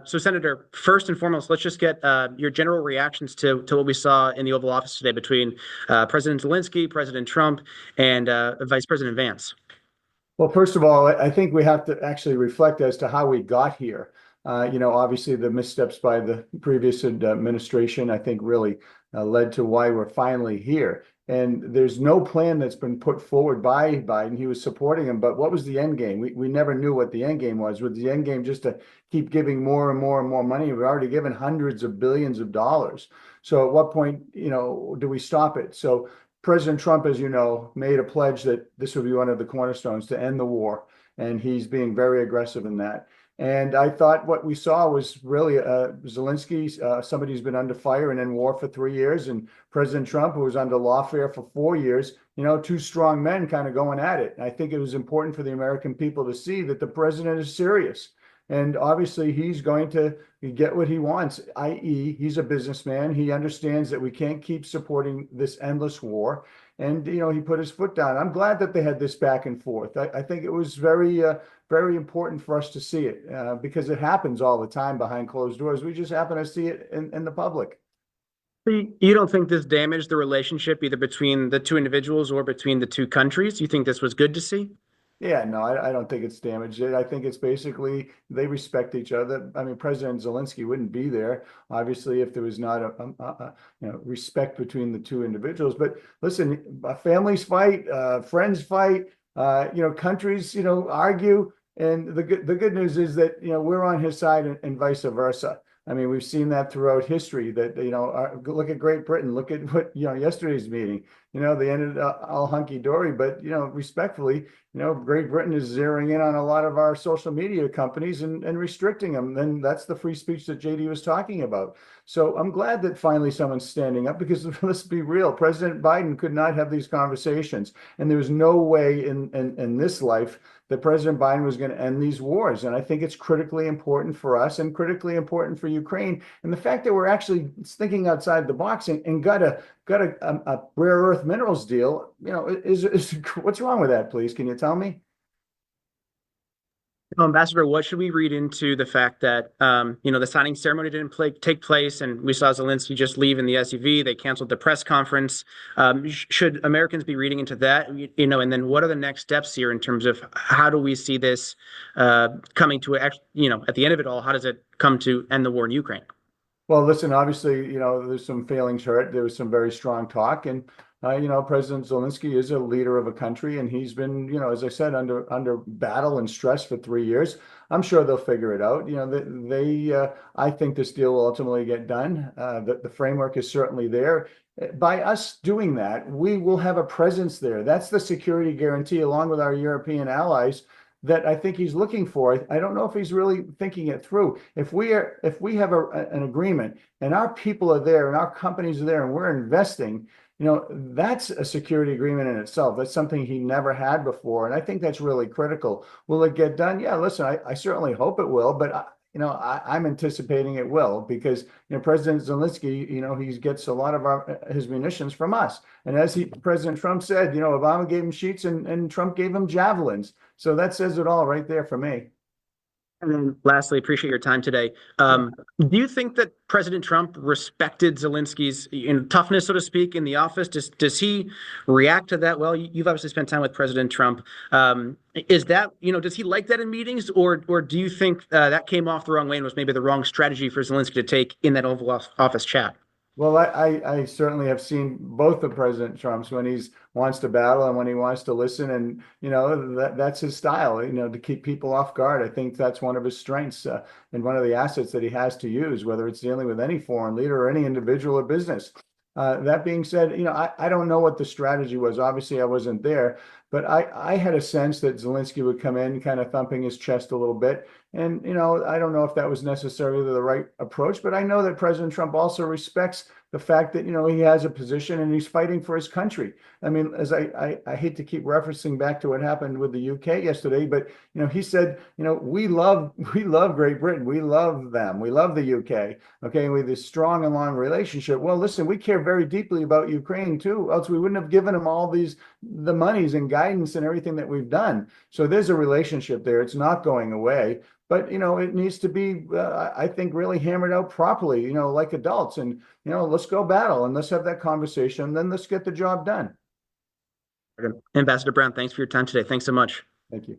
So, Senator, first and foremost, let's just get your general reactions to what we saw in the Oval Office today between President Zelensky, President Trump, and Vice President Vance. Well, first of all, I think we have to actually reflect as to how we got here. Obviously the missteps by the previous administration, I think really led to why we're finally here. And there's no plan that's been put forward by Biden. He was supporting him, but what was the end game? We never knew what the end game was. Was the end game just to keep giving more and more and more money? We've already given hundreds of billions of dollars. So at what point, do we stop it? So President Trump, as you know, made a pledge that this would be one of the cornerstones to end the war, and he's being very aggressive in that. And I thought what we saw was really Zelensky, somebody who's been under fire and in war for 3 years, and President Trump, who was under lawfare for 4 years, two strong men kind of going at it. And I think it was important for the American people to see that the president is serious. And obviously, he's going to get what he wants, i.e., he's a businessman. He understands that we can't keep supporting this endless war. And, he put his foot down. I'm glad that they had this back and forth. I think it was very, very important for us to see it because it happens all the time behind closed doors. We just happen to see it in the public. You don't think this damaged the relationship either between the two individuals or between the two countries? You think this was good to see? Yeah, no, I don't think it's damaged it. I think it's basically they respect each other. I mean, President Zelensky wouldn't be there, obviously, if there was not respect between the two individuals. But listen, families fight, friends fight, countries, argue. And the good news is that, we're on his side and vice versa. I mean, we've seen that throughout history that, look at Great Britain, look at what, yesterday's meeting, they ended all hunky dory, but, respectfully, Great Britain is zeroing in on a lot of our social media companies and restricting them. And that's the free speech that JD was talking about. So I'm glad that finally someone's standing up because let's be real, President Biden could not have these conversations. And there was no way in this life that President Biden was going to end these wars. And I think it's critically important for us and critically important for Ukraine. And the fact that we're actually thinking outside the box and got a rare earth minerals deal, is what's wrong with that, please? Can you tell me? Ambassador, what should we read into the fact that the signing ceremony didn't take place, and we saw Zelensky just leave in the SUV? They canceled the press conference. Should Americans be reading into that? And then what are the next steps here in terms of how do we see this coming to at the end of it all? How does it come to end the war in Ukraine? Well, listen, obviously, there's some feelings hurt. There was some very strong talk, and President Zelensky is a leader of a country, and he's been, as I said, under battle and stress for 3 years. I'm sure they'll figure it out. I think this deal will ultimately get done. The framework is certainly there. By us doing that, we will have a presence there. That's the security guarantee, along with our European allies, that I think he's looking for. I don't know if he's really thinking it through. If we have an agreement and our people are there and our companies are there and we're investing, that's a security agreement in itself. That's something he never had before. And I think that's really critical. Will it get done? Yeah, listen, I certainly hope it will, but I'm anticipating it will because, President Zelensky, he gets a lot of his munitions from us. And as President Trump said, Obama gave him sheets and Trump gave him javelins. So that says it all right there for me. And then lastly, appreciate your time today. Do you think that President Trump respected Zelensky's toughness, so to speak, in the office? Does he react to that? Well, you've obviously spent time with President Trump. Is that, does he like that in meetings, or do you think that came off the wrong way and was maybe the wrong strategy for Zelensky to take in that Oval Office chat? Well, I certainly have seen both of President Trump's when he wants to battle and when he wants to listen, and that's his style. To keep people off guard. I think that's one of his strengths and one of the assets that he has to use, whether it's dealing with any foreign leader or any individual or business. That being said, I don't know what the strategy was. Obviously, I wasn't there, but I had a sense that Zelensky would come in kind of thumping his chest a little bit. And, I don't know if that was necessarily the right approach, but I know that President Trump also respects the fact that, you know, he has a position and he's fighting for his country. I mean, as I hate to keep referencing back to what happened with the UK yesterday, but, you know, he said, you know, we love Great Britain. We love them. We love the UK. Okay. We have this strong and long relationship. Well, listen, we care very deeply about Ukraine too, else we wouldn't have given them all the monies and guidance and everything that we've done. So there's a relationship there. It's not going away. But, you know, it needs to be, I think, really hammered out properly, you know, like adults. And, you know, let's go battle and let's have that conversation. Then let's get the job done. Ambassador Brown, thanks for your time today. Thanks so much. Thank you.